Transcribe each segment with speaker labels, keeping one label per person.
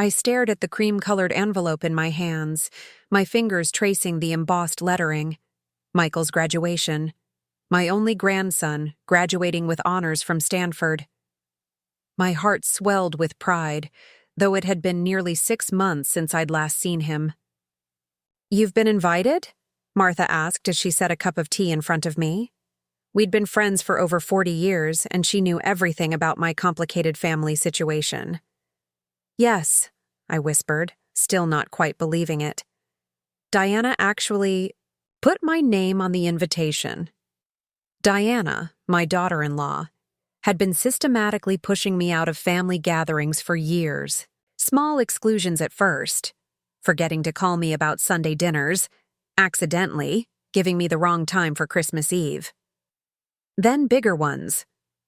Speaker 1: I stared at the cream-colored envelope in my hands, my fingers tracing the embossed lettering. Michael's graduation. My only grandson, graduating with honors from Stanford. My heart swelled with pride, though it had been nearly 6 months since I'd last seen him. "You've been invited?" Martha asked as she set a cup of tea in front of me. We'd been friends for over 40 years, and she knew everything about my complicated family situation. "Yes," I whispered, still not quite believing it. Diana actually put my name on the invitation. Diana, my daughter-in-law, had been systematically pushing me out of family gatherings for years. Small exclusions at first, forgetting to call me about Sunday dinners, accidentally giving me the wrong time for Christmas Eve. Then bigger ones.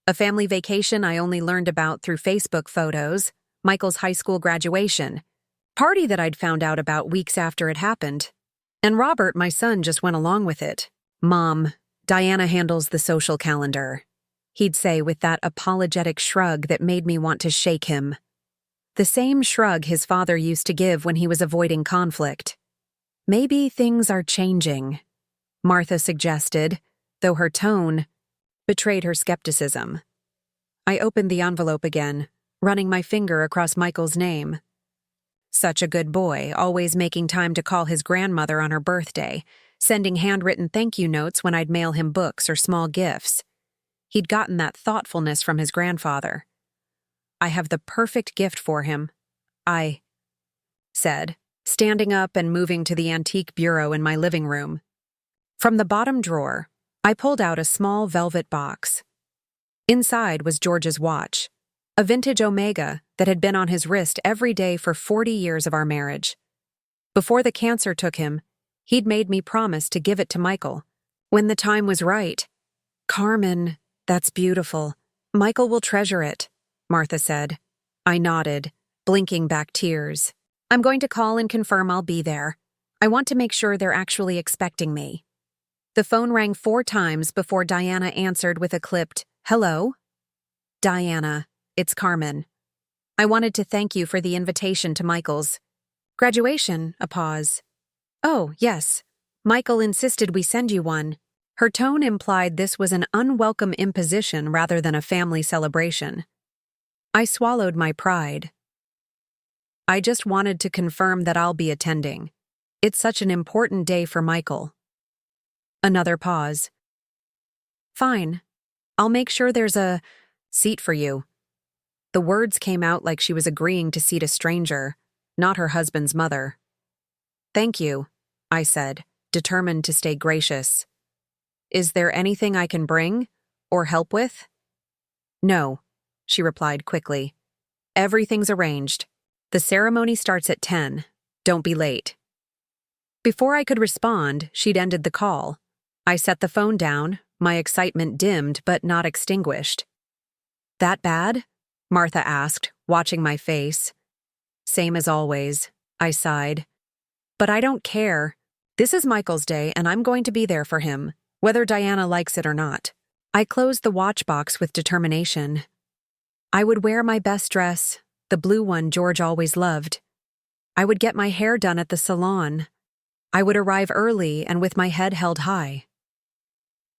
Speaker 1: A family vacation I only learned about through Facebook photos, Michael's high school graduation, party that I'd found out about weeks after it happened. And Robert, my son, just went along with it. "Mom, Diana handles the social calendar," he'd say with that apologetic shrug that made me want to shake him. The same shrug his father used to give when he was avoiding conflict. "Maybe things are changing," Martha suggested, though her tone betrayed her skepticism. I opened the envelope again, running my finger across Michael's name. Such a good boy, always making time to call his grandmother on her birthday, sending handwritten thank you notes when I'd mail him books or small gifts. He'd gotten that thoughtfulness from his grandfather. "I have the perfect gift for him," I said, standing up and moving to the antique bureau in my living room. From the bottom drawer, I pulled out a small velvet box. Inside was George's watch, a vintage Omega that had been on his wrist every day for 40 years of our marriage. Before the cancer took him, he'd made me promise to give it to Michael when the time was right. "Carmen, that's beautiful. Michael will treasure it," Martha said. I nodded, blinking back tears. "I'm going to call and confirm I'll be there. I want to make sure they're actually expecting me." The phone rang 4 times before Diana answered with a clipped, "Hello?" "Diana, it's Carmen. I wanted to thank you for the invitation to Michael's graduation." A pause. "Oh, yes. Michael insisted we send you one." Her tone implied this was an unwelcome imposition rather than a family celebration. I swallowed my pride. "I just wanted to confirm that I'll be attending. It's such an important day for Michael." Another pause. "Fine. I'll make sure there's a seat for you." The words came out like she was agreeing to seat a stranger, not her husband's mother. "Thank you," I said, determined to stay gracious. "Is there anything I can bring or help with?" "No," she replied quickly. "Everything's arranged. The ceremony starts at 10. Don't be late." Before I could respond, she'd ended the call. I set the phone down, my excitement dimmed but not extinguished. "That bad?" Martha asked, watching my face. "Same as always," I sighed. "But I don't care. This is Michael's day and I'm going to be there for him, whether Diana likes it or not." I closed the watch box with determination. I would wear my best dress, the blue one George always loved. I would get my hair done at the salon. I would arrive early and with my head held high.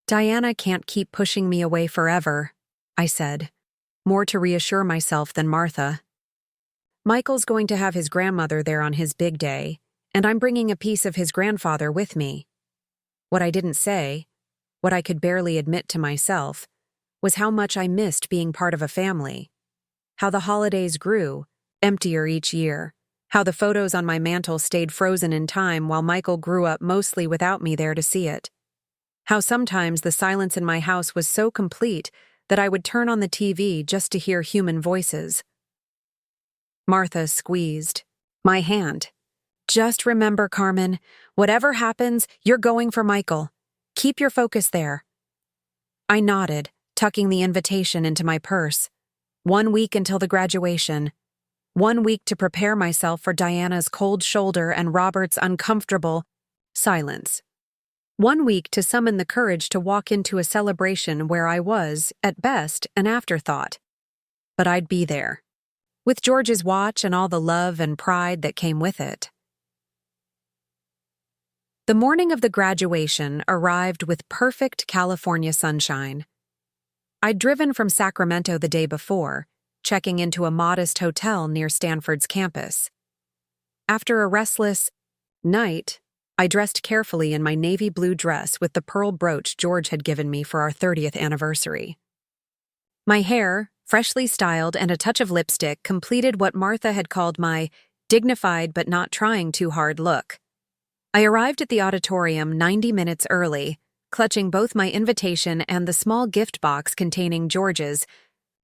Speaker 1: "Diana can't keep pushing me away forever," I said, more to reassure myself than Martha. "Michael's going to have his grandmother there on his big day, and I'm bringing a piece of his grandfather with me." What I didn't say, what I could barely admit to myself, was how much I missed being part of a family. How the holidays grew, emptier each year. How the photos on my mantle stayed frozen in time while Michael grew up mostly without me there to see it. How sometimes the silence in my house was so complete that I would turn on the TV just to hear human voices. Martha squeezed my hand. "Just remember, Carmen, whatever happens, you're going for Michael. Keep your focus there." I nodded, tucking the invitation into my purse. 1 week until the graduation. 1 week to prepare myself for Diana's cold shoulder and Robert's uncomfortable silence. 1 week to summon the courage to walk into a celebration where I was, at best, an afterthought. But I'd be there. with George's watch and all the love and pride that came with it. The morning of the graduation arrived with perfect California sunshine. I'd driven from Sacramento the day before, checking into a modest hotel near Stanford's campus. After a restless night, I dressed carefully in my navy blue dress with the pearl brooch George had given me for our 30th anniversary. My hair, freshly styled, and a touch of lipstick completed what Martha had called my dignified but not trying too hard look. I arrived at the auditorium 90 minutes early, clutching both my invitation and the small gift box containing George's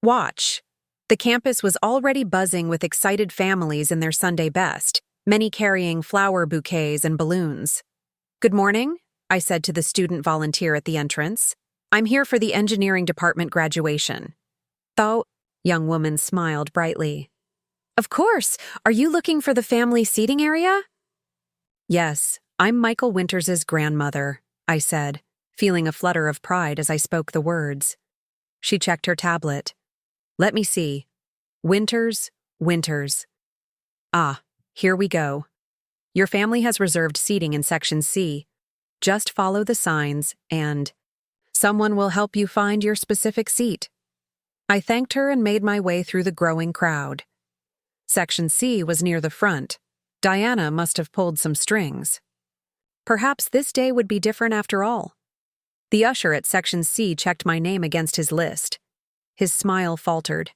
Speaker 1: watch. The campus was already buzzing with excited families in their Sunday best, many carrying flower bouquets and balloons. "Good morning," I said to the student volunteer at the entrance. "I'm here for the engineering department graduation." "Thaw," young woman smiled brightly. "Of course. Are you looking for the family seating area?" "Yes, I'm Michael Winters's grandmother," I said, feeling a flutter of pride as I spoke the words. She checked her tablet. "Let me see. Winters. Ah, here we go. Your family has reserved seating in Section C. Just follow the signs and someone will help you find your specific seat." I thanked her and made my way through the growing crowd. Section C was near the front. Diana must have pulled some strings. Perhaps this day would be different after all. The usher at Section C checked my name against his list. His smile faltered.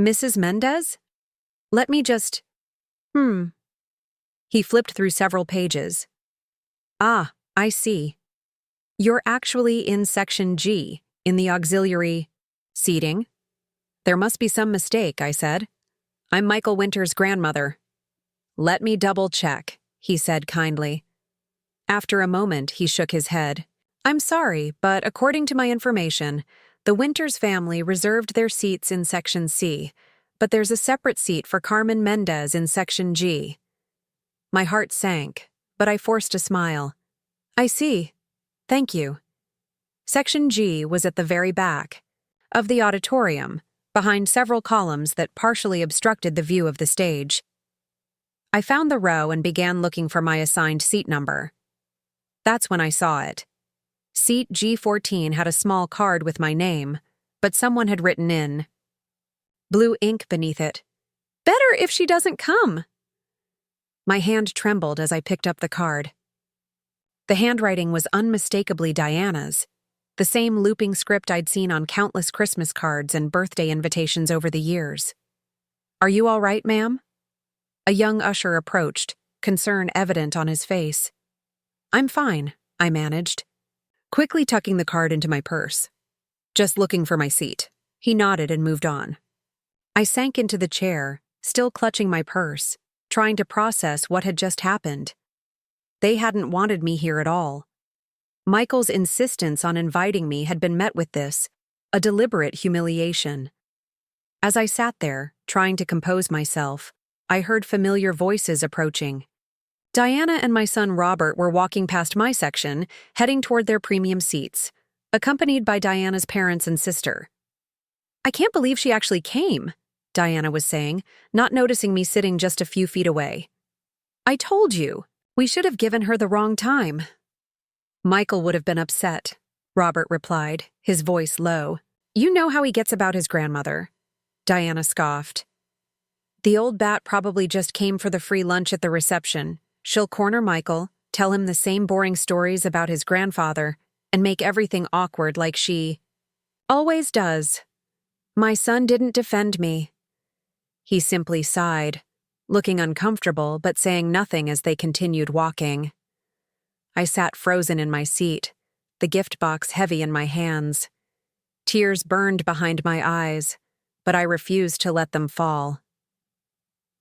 Speaker 1: "Mrs. Mendez? Let me just… He flipped through several pages. "Ah, I see. You're actually in Section G, in the auxiliary seating." "There must be some mistake," I said. "I'm Michael Winter's grandmother." "Let me double-check," he said kindly. After a moment, he shook his head. "I'm sorry, but according to my information, the Winters family reserved their seats in Section C, but there's a separate seat for Carmen Mendez in Section G." My heart sank, but I forced a smile. "I see. Thank you." Section G was at the very back of the auditorium, behind several columns that partially obstructed the view of the stage. I found the row and began looking for my assigned seat number. That's when I saw it. Seat G14 had a small card with my name, but someone had written in blue ink beneath it, "Better if she doesn't come." My hand trembled as I picked up the card. The handwriting was unmistakably Diana's, the same looping script I'd seen on countless Christmas cards and birthday invitations over the years. "Are you all right, ma'am?" A young usher approached, concern evident on his face. "I'm fine," I managed, quickly tucking the card into my purse. "Just looking for my seat." He nodded and moved on. I sank into the chair, still clutching my purse, trying to process what had just happened. They hadn't wanted me here at all. Michael's insistence on inviting me had been met with this, a deliberate humiliation. As I sat there, trying to compose myself, I heard familiar voices approaching. Diana and my son Robert were walking past my section, heading toward their premium seats, accompanied by Diana's parents and sister. "I can't believe she actually came," Diana was saying, not noticing me sitting just a few feet away. "I told you, we should have given her the wrong time." "Michael would have been upset," Robert replied, his voice low. "You know how he gets about his grandmother." Diana scoffed. "The old bat probably just came for the free lunch at the reception. She'll corner Michael, tell him the same boring stories about his grandfather, and make everything awkward like she always does. My son didn't defend me." He simply sighed, looking uncomfortable but saying nothing as they continued walking. I sat frozen in my seat, the gift box heavy in my hands. Tears burned behind my eyes, but I refused to let them fall.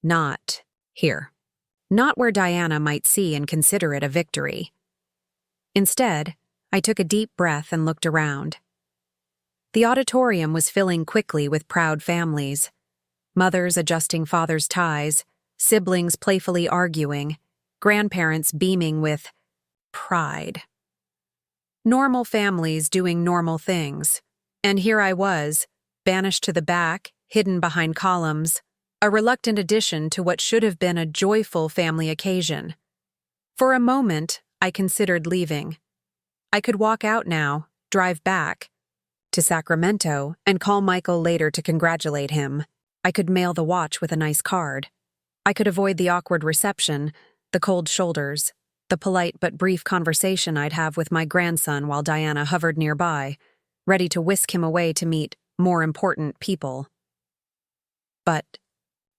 Speaker 1: Not here. Not where Diana might see and consider it a victory. Instead, I took a deep breath and looked around. The auditorium was filling quickly with proud families. Mothers adjusting fathers' ties, siblings playfully arguing, grandparents beaming with pride. Normal families doing normal things. And here I was, banished to the back, hidden behind columns, a reluctant addition to what should have been a joyful family occasion. For a moment, I considered leaving. I could walk out now, drive back to Sacramento, and call Michael later to congratulate him. I could mail the watch with a nice card. I could avoid the awkward reception, the cold shoulders, the polite but brief conversation I'd have with my grandson while Diana hovered nearby, ready to whisk him away to meet more important people. But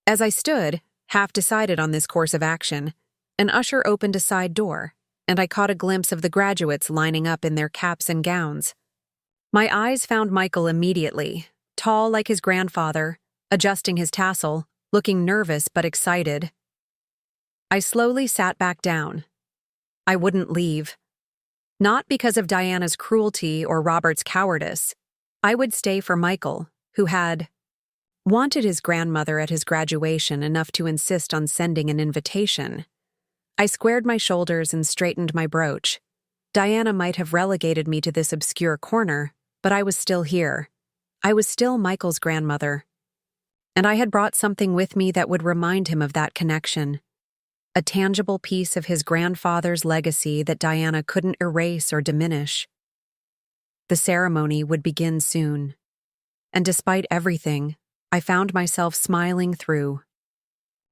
Speaker 1: as I stood, half decided on this course of action, an usher opened a side door, and I caught a glimpse of the graduates lining up in their caps and gowns. My eyes found Michael immediately, tall like his grandfather, adjusting his tassel, looking nervous but excited. I slowly sat back down. I wouldn't leave. Not because of Diana's cruelty or Robert's cowardice. I would stay for Michael, who had wanted his grandmother at his graduation enough to insist on sending an invitation. I squared my shoulders and straightened my brooch. Diana might have relegated me to this obscure corner, but I was still here. I was still Michael's grandmother. And I had brought something with me that would remind him of that connection. A tangible piece of his grandfather's legacy that Diana couldn't erase or diminish. The ceremony would begin soon. And despite everything, I found myself smiling through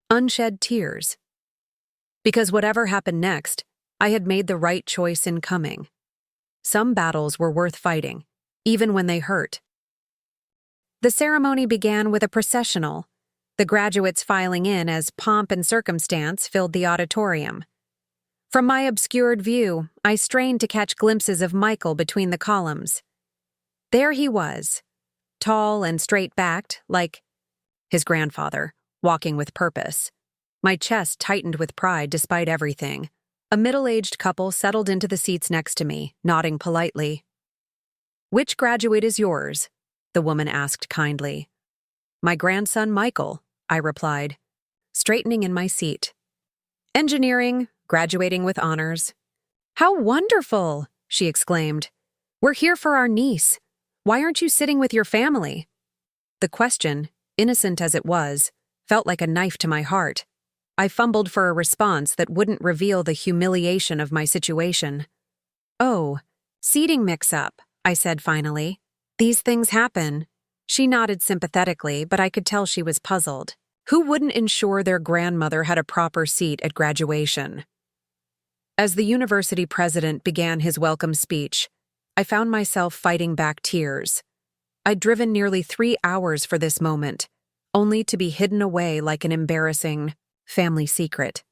Speaker 1: unshed tears. Because whatever happened next, I had made the right choice in coming. Some battles were worth fighting, even when they hurt. The ceremony began with a processional, the graduates filing in as pomp and circumstance filled the auditorium. From my obscured view, I strained to catch glimpses of Michael between the columns. There he was, tall and straight-backed, like his grandfather, walking with purpose. My chest tightened with pride despite everything. A middle-aged couple settled into the seats next to me, nodding politely. "Which graduate is yours?" the woman asked kindly. "My grandson, Michael," I replied, straightening in my seat. "Engineering, graduating with honors." "How wonderful!" she exclaimed. "We're here for our niece. Why aren't you sitting with your family?" The question, innocent as it was, felt like a knife to my heart. I fumbled for a response that wouldn't reveal the humiliation of my situation. "Oh, seating mix-up," I said finally. "These things happen." She nodded sympathetically, but I could tell she was puzzled. Who wouldn't ensure their grandmother had a proper seat at graduation? As the university president began his welcome speech, I found myself fighting back tears. I'd driven nearly 3 hours for this moment, only to be hidden away like an embarrassing family secret.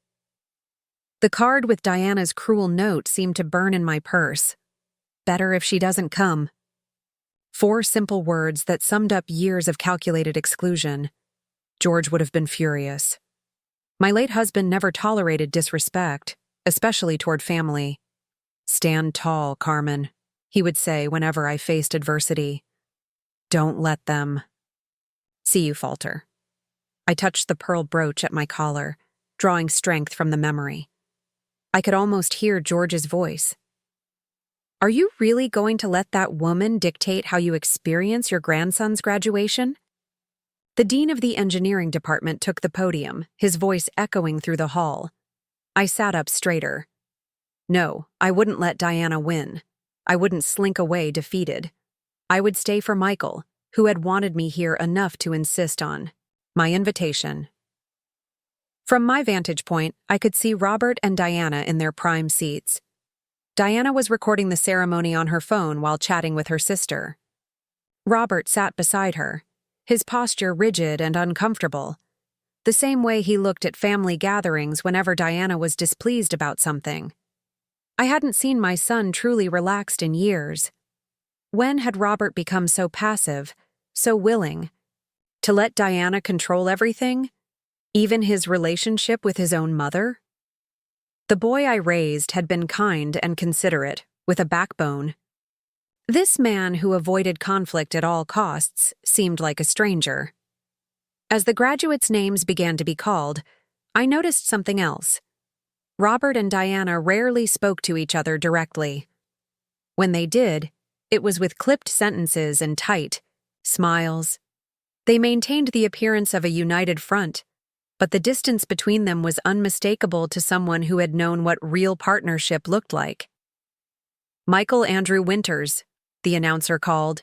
Speaker 1: The card with Diana's cruel note seemed to burn in my purse. Better if she doesn't come. 4 simple words that summed up years of calculated exclusion. George would have been furious. My late husband never tolerated disrespect, especially toward family. "Stand tall, Carmen," he would say whenever I faced adversity. "Don't let them see you falter." I touched the pearl brooch at my collar, drawing strength from the memory. I could almost hear George's voice. "Are you really going to let that woman dictate how you experience your grandson's graduation?" The dean of the engineering department took the podium, his voice echoing through the hall. I sat up straighter. No, I wouldn't let Diana win. I wouldn't slink away defeated. I would stay for Michael, who had wanted me here enough to insist on my invitation. From my vantage point, I could see Robert and Diana in their prime seats. Diana was recording the ceremony on her phone while chatting with her sister. Robert sat beside her, his posture rigid and uncomfortable, the same way he looked at family gatherings whenever Diana was displeased about something. I hadn't seen my son truly relaxed in years. When had Robert become so passive, so willing? To let Diana control everything? Even his relationship with his own mother? The boy I raised had been kind and considerate, with a backbone. This man who avoided conflict at all costs seemed like a stranger. As the graduates' names began to be called, I noticed something else. Robert and Diana rarely spoke to each other directly. When they did, it was with clipped sentences and tight smiles, They maintained the appearance of a united front, but the distance between them was unmistakable to someone who had known what real partnership looked like. "Michael Andrew Winters," the announcer called.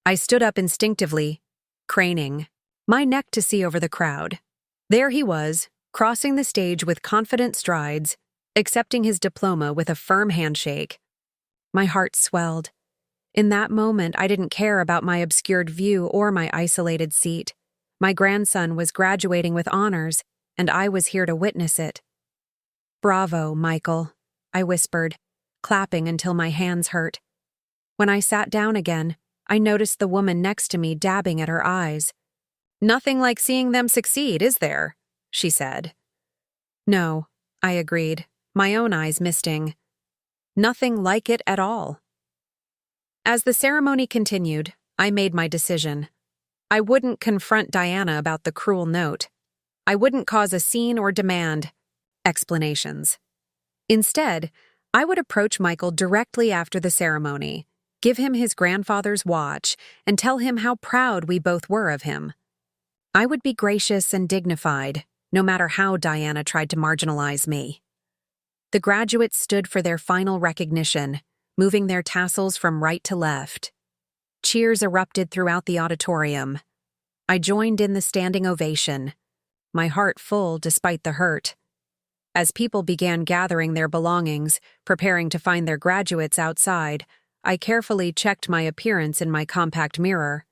Speaker 1: I stood up instinctively, craning my neck to see over the crowd. There he was, crossing the stage with confident strides, accepting his diploma with a firm handshake. My heart swelled. In that moment, I didn't care about my obscured view or my isolated seat. My grandson was graduating with honors, and I was here to witness it. "Bravo, Michael," I whispered, clapping until my hands hurt. When I sat down again, I noticed the woman next to me dabbing at her eyes. "Nothing like seeing them succeed, is there?" she said. "No," I agreed, my own eyes misting. "Nothing like it at all." As the ceremony continued, I made my decision. I wouldn't confront Diana about the cruel note. I wouldn't cause a scene or demand explanations. Instead, I would approach Michael directly after the ceremony, give him his grandfather's watch, and tell him how proud we both were of him. I would be gracious and dignified, no matter how Diana tried to marginalize me. The graduates stood for their final recognition, moving their tassels from right to left. Cheers erupted throughout the auditorium. I joined in the standing ovation, my heart full despite the hurt. As people began gathering their belongings, preparing to find their graduates outside, I carefully checked my appearance in my compact mirror.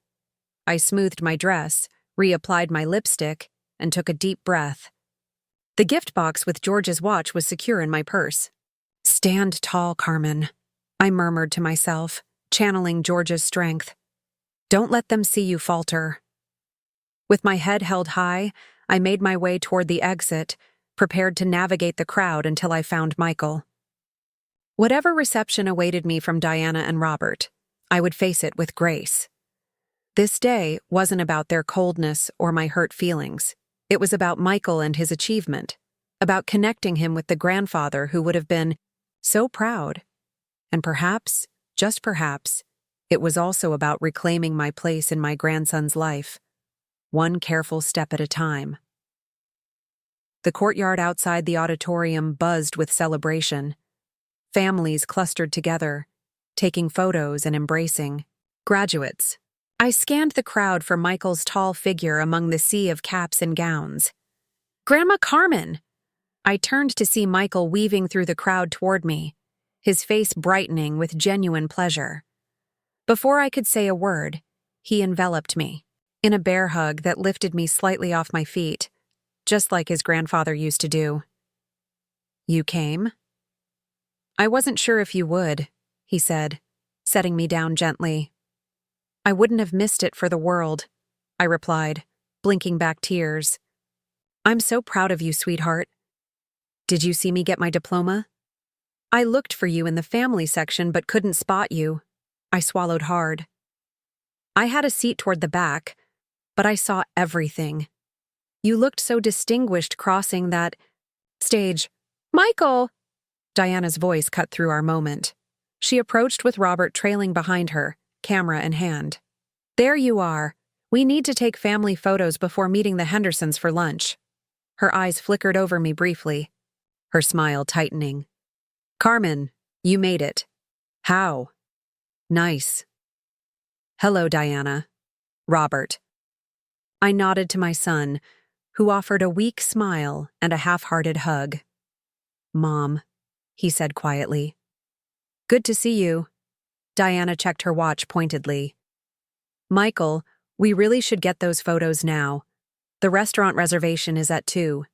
Speaker 1: I smoothed my dress, reapplied my lipstick, and took a deep breath. The gift box with George's watch was secure in my purse. "Stand tall, Carmen," I murmured to myself, channeling George's strength. "Don't let them see you falter." With my head held high, I made my way toward the exit, prepared to navigate the crowd until I found Michael. Whatever reception awaited me from Diana and Robert, I would face it with grace. This day wasn't about their coldness or my hurt feelings. It was about Michael and his achievement, about connecting him with the grandfather who would have been so proud. And perhaps, just perhaps, it was also about reclaiming my place in my grandson's life, one careful step at a time. The courtyard outside the auditorium buzzed with celebration. Families clustered together, taking photos and embracing. Graduates. I scanned the crowd for Michael's tall figure among the sea of caps and gowns. "Grandma Carmen!" I turned to see Michael weaving through the crowd toward me, his face brightening with genuine pleasure. Before I could say a word, he enveloped me, in a bear hug that lifted me slightly off my feet, just like his grandfather used to do. "You came?" "I wasn't sure if you would," he said, setting me down gently. "I wouldn't have missed it for the world," I replied, blinking back tears. "I'm so proud of you, sweetheart. Did you see me get my diploma? I looked for you in the family section but couldn't spot you." I swallowed hard. I had a seat toward the back, but I saw everything. You looked so distinguished crossing that stage. "Michael!" Diana's voice cut through our moment. She approached with Robert trailing behind her, camera in hand. "There you are. We need to take family photos before meeting the Hendersons for lunch." Her eyes flickered over me briefly, her smile tightening. "Carmen, you made it." "How?" "Nice." "Hello, Diana." "Robert." I nodded to my son, who offered a weak smile and a half-hearted hug. "Mom," he said quietly. "Good to see you." Diana checked her watch pointedly. "Michael, we really should get those photos now. The restaurant reservation is at 2.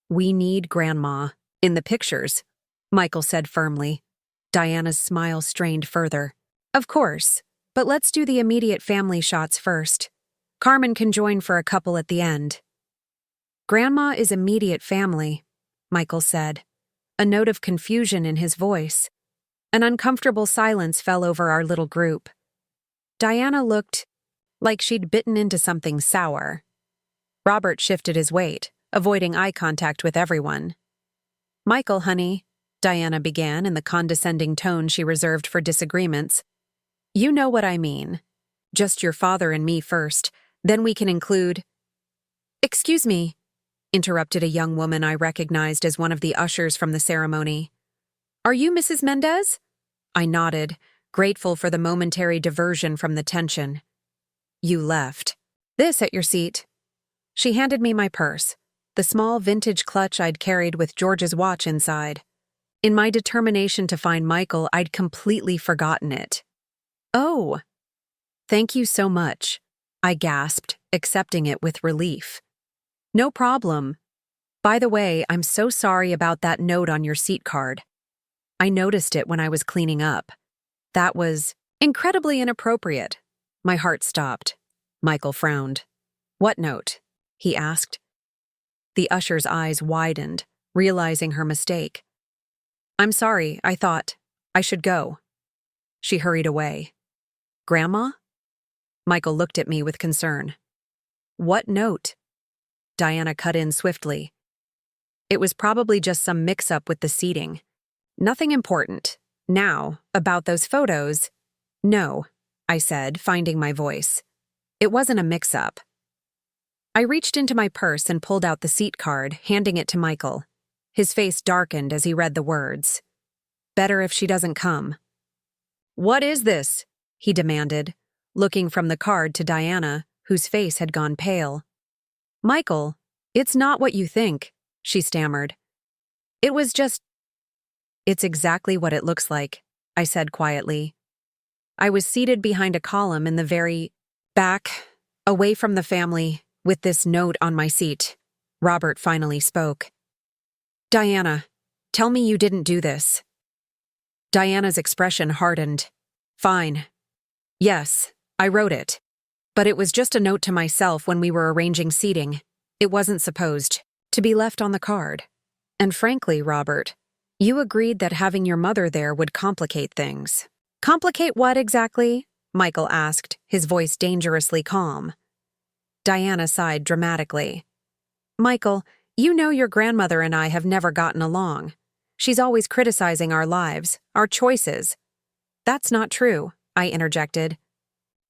Speaker 1: We need Grandma in the pictures," Michael said firmly. Diana's smile strained further. "Of course, but let's do the immediate family shots first. Carmen can join for a couple at the end." "Grandma is immediate family," Michael said, a note of confusion in his voice. An uncomfortable silence fell over our little group. Diana looked like she'd bitten into something sour. Robert shifted his weight, avoiding eye contact with everyone. "Michael, honey," Diana began in the condescending tone she reserved for disagreements. "You know what I mean. Just your father and me first, Then we can include— Excuse me, interrupted a young woman I recognized as one of the ushers from the ceremony. Are you Mrs. Mendez? I nodded, grateful for the momentary diversion from the tension. You left. This at your seat. She handed me my purse, the small vintage clutch I'd carried with George's watch inside. In my determination to find Michael, I'd completely forgotten it. Oh, thank you so much, I gasped, accepting it with relief. No problem. By the way, I'm so sorry about that note on your seat card. I noticed it when I was cleaning up. That was incredibly inappropriate. My heart stopped. Michael frowned. What note? He asked. The usher's eyes widened, realizing her mistake. I'm sorry, I thought. I should go. She hurried away. Grandma? Michael looked at me with concern. What note? Diana cut in swiftly. It was probably just some mix-up with the seating. Nothing important. Now, about those photos. No, I said, finding my voice. It wasn't a mix-up. I reached into my purse and pulled out the seat card, handing it to Michael. His face darkened as he read the words. Better if she doesn't come. What is this? He demanded, looking from the card to Diana, whose face had gone pale. Michael, it's not what you think, she stammered. It was just— It's exactly what it looks like, I said quietly. I was seated behind a column in the very back, away from the family, with this note on my seat. Robert finally spoke. Diana, tell me you didn't do this. Diana's expression hardened. Fine. Yes, I wrote it. But it was just a note to myself when we were arranging seating. It wasn't supposed to be left on the card. And frankly, Robert, you agreed that having your mother there would complicate things. Complicate what exactly? Michael asked, his voice dangerously calm. Diana sighed dramatically. Michael, you know your grandmother and I have never gotten along. She's always criticizing our lives, our choices. That's not true, I interjected.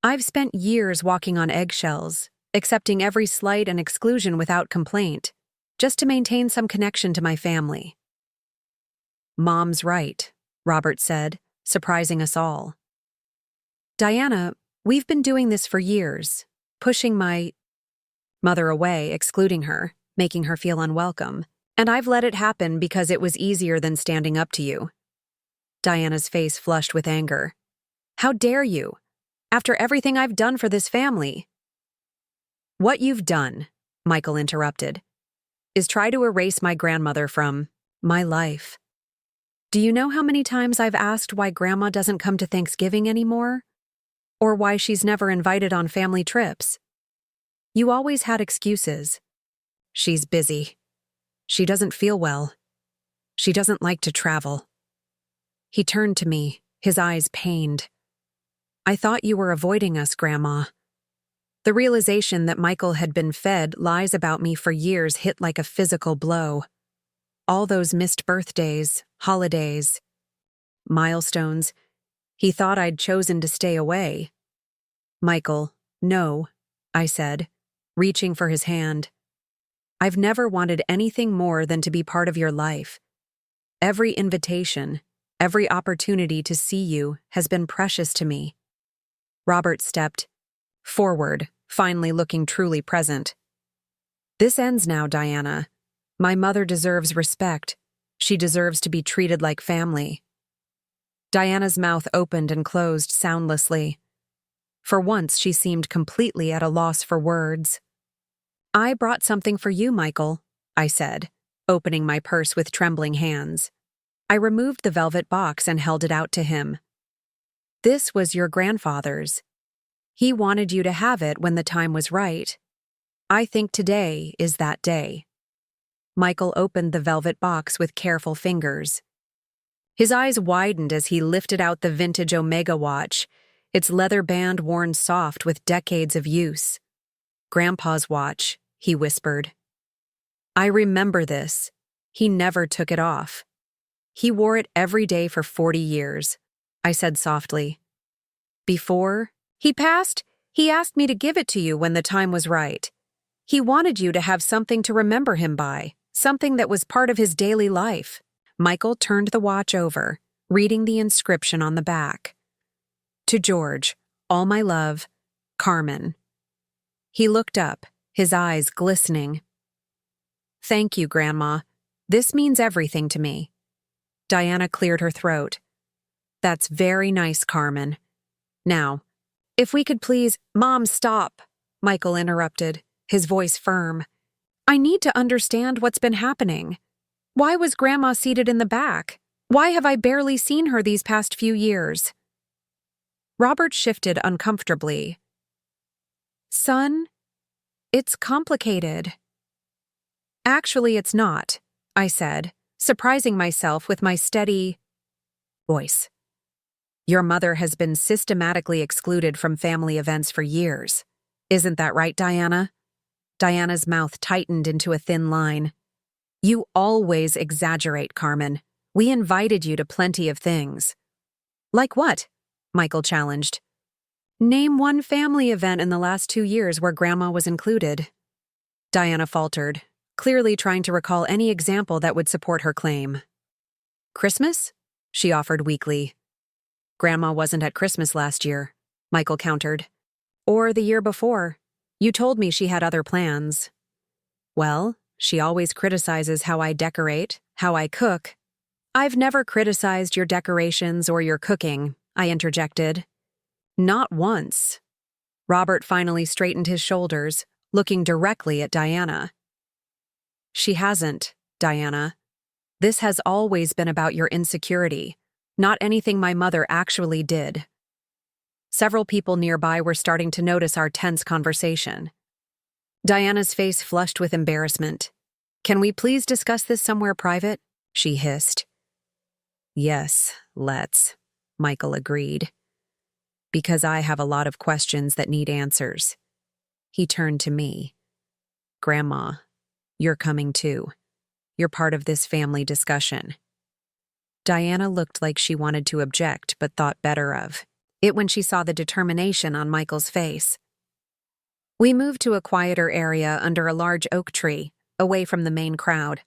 Speaker 1: I've spent years walking on eggshells, accepting every slight and exclusion without complaint, just to maintain some connection to my family. Mom's right, Robert said, surprising us all. Diana, we've been doing this for years, pushing my mother away, excluding her, making her feel unwelcome, and I've let it happen because it was easier than standing up to you. Diana's face flushed with anger. How dare you? After everything I've done for this family. What you've done, Michael interrupted, is try to erase my grandmother from my life. Do you know how many times I've asked why Grandma doesn't come to Thanksgiving anymore? Or why she's never invited on family trips? You always had excuses. She's busy. She doesn't feel well. She doesn't like to travel. He turned to me, his eyes pained. I thought you were avoiding us, Grandma. The realization that Michael had been fed lies about me for years hit like a physical blow. All those missed birthdays, holidays, milestones. He thought I'd chosen to stay away. Michael, no, I said, reaching for his hand. I've never wanted anything more than to be part of your life. Every invitation, every opportunity to see you has been precious to me. Robert stepped forward, finally looking truly present. This ends now, Diana. My mother deserves respect. She deserves to be treated like family. Diana's mouth opened and closed soundlessly. For once, she seemed completely at a loss for words. I brought something for you, Michael, I said, opening my purse with trembling hands. I removed the velvet box and held it out to him. This was your grandfather's. He wanted you to have it when the time was right. I think today is that day. Michael opened the velvet box with careful fingers. His eyes widened as he lifted out the vintage Omega watch, its leather band worn soft with decades of use. Grandpa's watch, he whispered. I remember this. He never took it off. He wore it every day for 40 years, I said softly. Before he passed, He asked me to give it to you when the time was right. He wanted you to have something to remember him by, something that was part of his daily life. Michael turned the watch over, reading the inscription on the back. To George, all my love, Carmen. He looked up, his eyes glistening. Thank you, Grandma. This means everything to me. Diana cleared her throat. That's very nice, Carmen. Now, if we could please— Mom, stop, Michael interrupted, his voice firm. I need to understand what's been happening. Why was Grandma seated in the back? Why have I barely seen her these past few years? Robert shifted uncomfortably. Son, it's complicated. Actually, it's not, I said, surprising myself with my steady voice. Your mother has been systematically excluded from family events for years. Isn't that right, Diana? Diana's mouth tightened into a thin line. You always exaggerate, Carmen. We invited you to plenty of things. Like what? Michael challenged. Name one family event in the last 2 years where Grandma was included. Diana faltered, clearly trying to recall any example that would support her claim. Christmas? She offered weakly. Grandma wasn't at Christmas last year, Michael countered. Or the year before. You told me she had other plans. Well, she always criticizes how I decorate, how I cook. I've never criticized your decorations or your cooking, I interjected. Not once. Robert finally straightened his shoulders, looking directly at Diana. She hasn't, Diana. This has always been about your insecurity, not anything my mother actually did. Several people nearby were starting to notice our tense conversation. Diana's face flushed with embarrassment. Can we please discuss this somewhere private? She hissed. Yes, let's, Michael agreed. Because I have a lot of questions that need answers. He turned to me. Grandma, you're coming too. You're part of this family discussion. Diana looked like she wanted to object but thought better of it when she saw the determination on Michael's face. We moved to a quieter area under a large oak tree, away from the main crowd.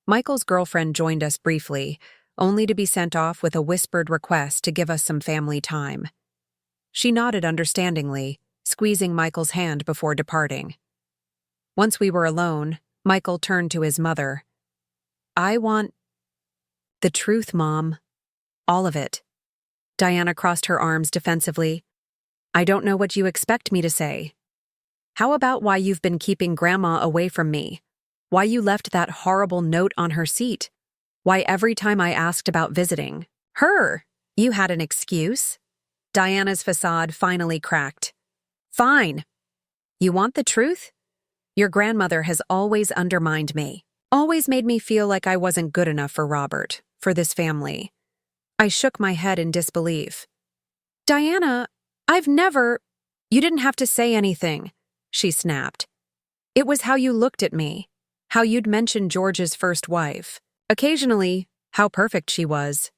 Speaker 1: Michael's girlfriend joined us briefly, only to be sent off with a whispered request to give us some family time. She nodded understandingly, squeezing Michael's hand before departing. Once we were alone, Michael turned to his mother. I want the truth, Mom. All of it. Diana crossed her arms defensively. I don't know what you expect me to say. How about why you've been keeping Grandma away from me? Why you left that horrible note on her seat? Why every time I asked about visiting her, you had an excuse? Diana's facade finally cracked. Fine. You want the truth? Your grandmother has always undermined me, always made me feel like I wasn't good enough for Robert, for this family. I shook my head in disbelief. Diana, I've never— You didn't have to say anything, she snapped. It was how you looked at me, how you'd mentioned George's first wife. Occasionally, how perfect she was.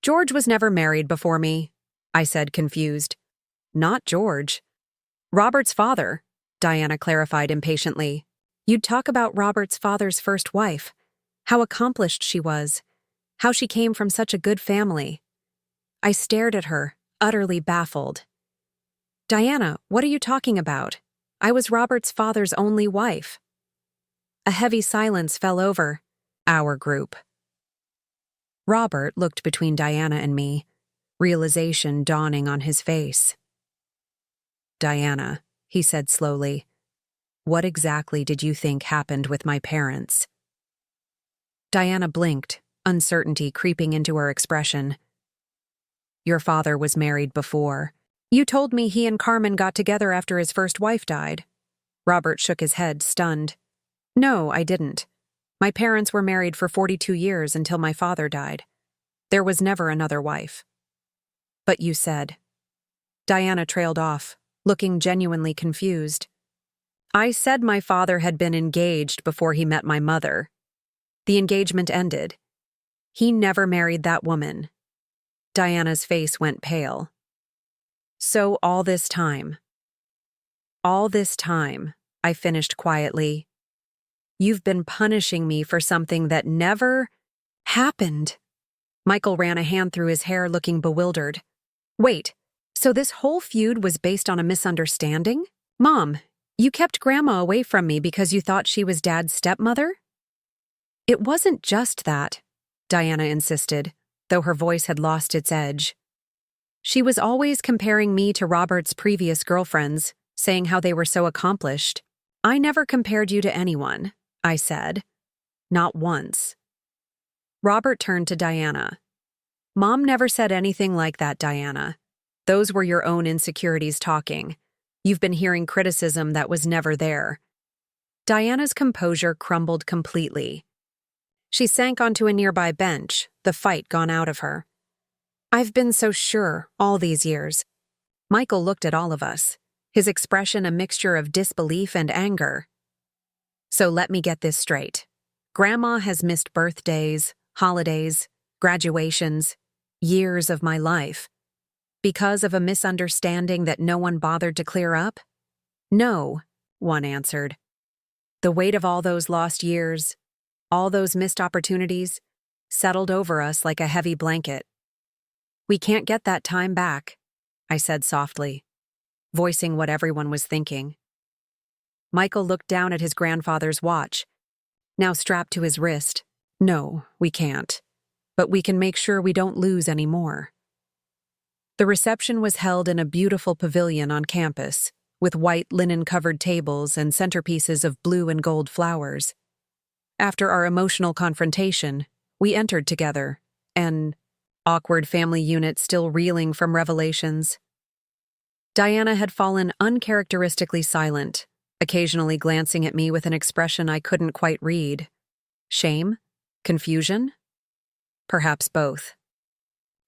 Speaker 1: George was never married before me, I said, confused. Not George. Robert's father, Diana clarified impatiently. You'd talk about Robert's father's first wife, how accomplished she was, how she came from such a good family. I stared at her, utterly baffled. Diana, what are you talking about? I was Robert's father's only wife. A heavy silence fell over our group. Robert looked between Diana and me, realization dawning on his face. Diana, he said slowly, what exactly did you think happened with my parents? Diana blinked, uncertainty creeping into her expression. Your father was married before. You told me he and Carmen got together after his first wife died. Robert shook his head, stunned. No, I didn't. My parents were married for 42 years until my father died. There was never another wife. But you said. Diana trailed off, looking genuinely confused. I said my father had been engaged before he met my mother. The engagement ended. He never married that woman. Diana's face went pale. So all this time, I finished quietly. You've been punishing me for something that never happened. Michael ran a hand through his hair, looking bewildered. Wait, so this whole feud was based on a misunderstanding? Mom, you kept Grandma away from me because you thought she was Dad's stepmother? It wasn't just that, Diana insisted, though her voice had lost its edge. She was always comparing me to Robert's previous girlfriends, saying how they were so accomplished. I never compared you to anyone, I said. Not once. Robert turned to Diana. Mom never said anything like that, Diana. Those were your own insecurities talking. You've been hearing criticism that was never there. Diana's composure crumbled completely. She sank onto a nearby bench, the fight gone out of her. I've been so sure all these years. Michael looked at all of us, his expression a mixture of disbelief and anger. So let me get this straight. Grandma has missed birthdays, holidays, graduations, years of my life. Because of a misunderstanding that no one bothered to clear up? No, one answered. The weight of all those lost years, all those missed opportunities, settled over us like a heavy blanket. We can't get that time back, I said softly, voicing what everyone was thinking. Michael looked down at his grandfather's watch, now strapped to his wrist. No, we can't. But we can make sure we don't lose any more. The reception was held in a beautiful pavilion on campus, with white linen-covered tables and centerpieces of blue and gold flowers. After our emotional confrontation, we entered together, an awkward family unit still reeling from revelations. Diana had fallen uncharacteristically silent, occasionally glancing at me with an expression I couldn't quite read. Shame? Confusion? Perhaps both.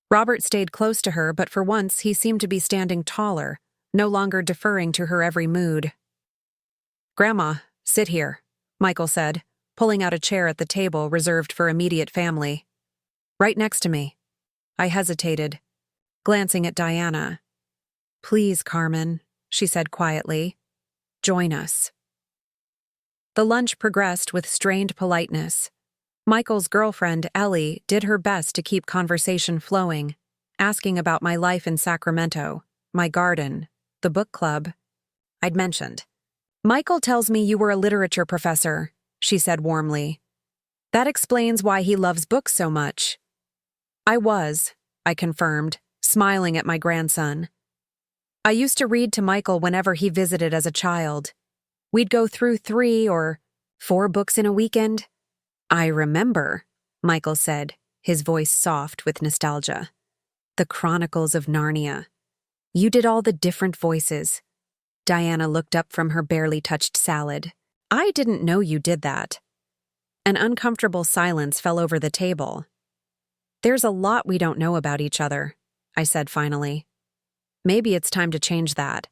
Speaker 1: Robert stayed close to her, but for once he seemed to be standing taller, no longer deferring to her every mood. Grandma, sit here, Michael said, pulling out a chair at the table reserved for immediate family. Right next to me. I hesitated, glancing at Diana. Please, Carmen, she said quietly. Join us. The lunch progressed with strained politeness. Michael's girlfriend, Ellie, did her best to keep conversation flowing, asking about my life in Sacramento, my garden, the book club I'd mentioned. Michael tells me you were a literature professor, she said warmly. That explains why he loves books so much. I was, I confirmed, smiling at my grandson. I used to read to Michael whenever he visited as a child. We'd go through 3 or 4 books in a weekend. I remember, Michael said, his voice soft with nostalgia. The Chronicles of Narnia. You did all the different voices. Diana looked up from her barely touched salad. I didn't know you did that. An uncomfortable silence fell over the table. There's a lot we don't know about each other, I said finally. Maybe it's time to change that.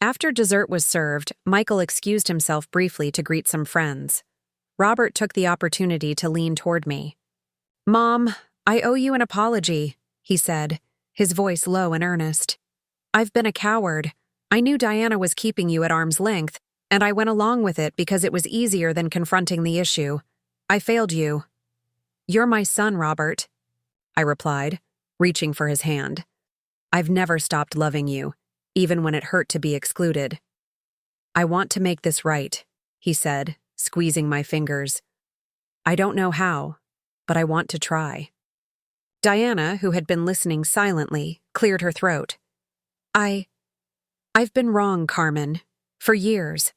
Speaker 1: After dessert was served, Michael excused himself briefly to greet some friends. Robert took the opportunity to lean toward me. Mom, I owe you an apology, he said, his voice low and earnest. I've been a coward. I knew Diana was keeping you at arm's length, and I went along with it because it was easier than confronting the issue. I failed you. You're my son, Robert, I replied, reaching for his hand. I've never stopped loving you, even when it hurt to be excluded. I want to make this right, he said, squeezing my fingers. I don't know how, but I want to try. Diana, who had been listening silently, cleared her throat. I've been wrong, Carmen. For years.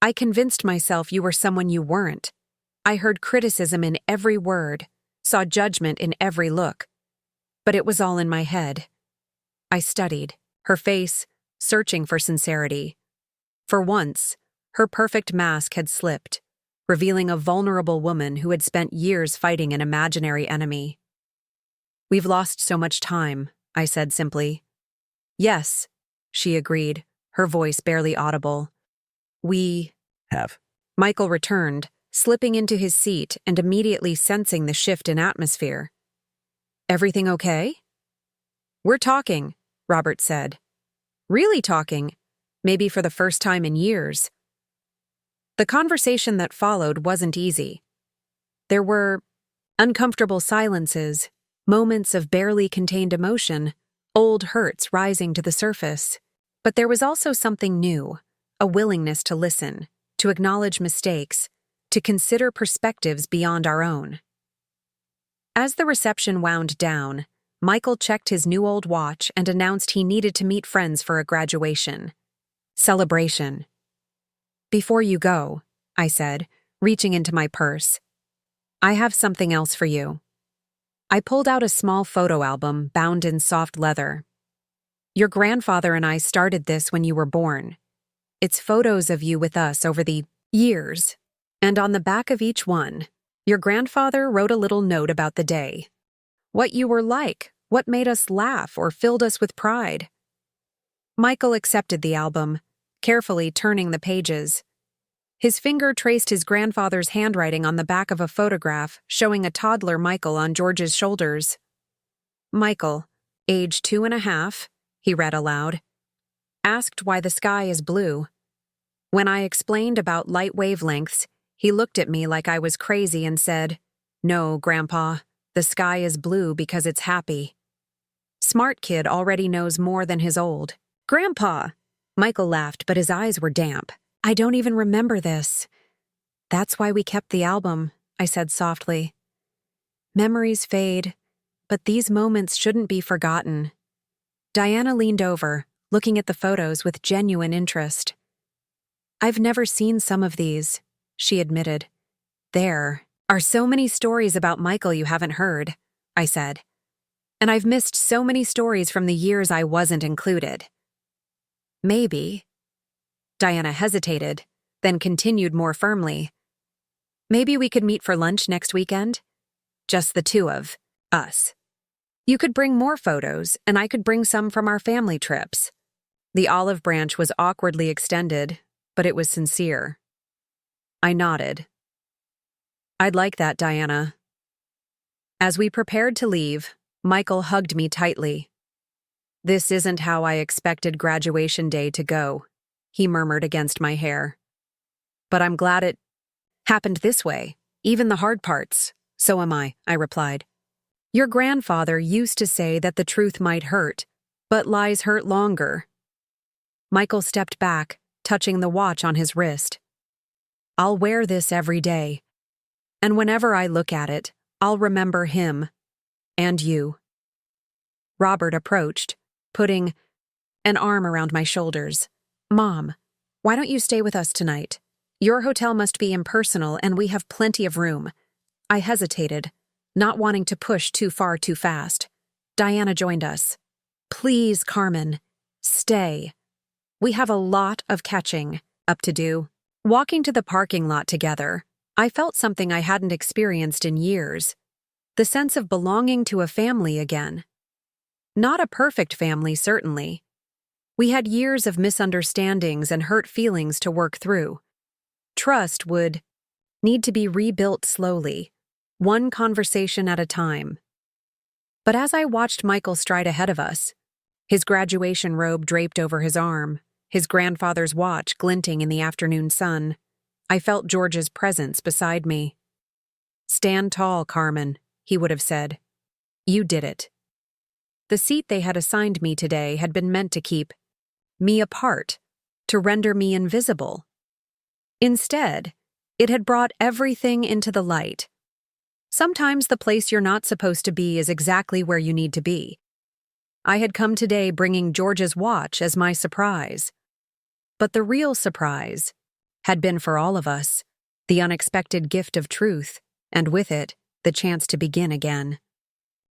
Speaker 1: I convinced myself you were someone you weren't. I heard criticism in every word, saw judgment in every look. But it was all in my head. I studied, her face, searching for sincerity. For once, her perfect mask had slipped, revealing a vulnerable woman who had spent years fighting an imaginary enemy. We've lost so much time, I said simply. Yes, she agreed, her voice barely audible. We have. Michael returned, slipping into his seat and immediately sensing the shift in atmosphere. Everything okay? We're talking, Robert said. Really talking, maybe for the first time in years. The conversation that followed wasn't easy. There were uncomfortable silences, moments of barely contained emotion, old hurts rising to the surface. But there was also something new, a willingness to listen, to acknowledge mistakes, to consider perspectives beyond our own. As the reception wound down, Michael checked his new old watch and announced he needed to meet friends for a graduation celebration. Before you go, I said, reaching into my purse, I have something else for you. I pulled out a small photo album bound in soft leather. Your grandfather and I started this when you were born. It's photos of you with us over the years, and on the back of each one, your grandfather wrote a little note about the day. What you were like, what made us laugh or filled us with pride. Michael accepted the album, carefully turning the pages. His finger traced his grandfather's handwriting on the back of a photograph showing a toddler Michael on George's shoulders. Michael, age 2.5, he read aloud, asked why the sky is blue. When I explained about light wavelengths, he looked at me like I was crazy and said, No, Grandpa, the sky is blue because it's happy. Smart kid already knows more than his old. Grandpa! Michael laughed, but his eyes were damp. I don't even remember this. That's why we kept the album, I said softly. Memories fade, but these moments shouldn't be forgotten. Diana leaned over, looking at the photos with genuine interest. I've never seen some of these, she admitted. There are so many stories about Michael you haven't heard, I said. And I've missed so many stories from the years I wasn't included. Maybe. Diana hesitated, then continued more firmly. Maybe we could meet for lunch next weekend? Just the two of us. You could bring more photos, and I could bring some from our family trips. The olive branch was awkwardly extended, but it was sincere. I nodded. I'd like that, Diana. As we prepared to leave, Michael hugged me tightly. This isn't how I expected graduation day to go, he murmured against my hair. But I'm glad it happened this way, even the hard parts. So am I replied. Your grandfather used to say that the truth might hurt, but lies hurt longer. Michael stepped back, touching the watch on his wrist. I'll wear this every day, and whenever I look at it, I'll remember him and you. Robert approached, putting an arm around my shoulders. Mom, why don't you stay with us tonight? Your hotel must be impersonal and we have plenty of room. I hesitated, not wanting to push too far too fast. Diana joined us. Please, Carmen, stay. We have a lot of catching up to do. Walking to the parking lot together, I felt something I hadn't experienced in years. The sense of belonging to a family again. Not a perfect family, certainly. We had years of misunderstandings and hurt feelings to work through. Trust would need to be rebuilt slowly, one conversation at a time. But as I watched Michael stride ahead of us, his graduation robe draped over his arm, his grandfather's watch glinting in the afternoon sun, I felt George's presence beside me. Stand tall, Carmen, he would have said. You did it. The seat they had assigned me today had been meant to keep me apart, to render me invisible. Instead, it had brought everything into the light. Sometimes the place you're not supposed to be is exactly where you need to be. I had come today bringing George's watch as my surprise. But the real surprise had been for all of us, the unexpected gift of truth, and with it, the chance to begin again.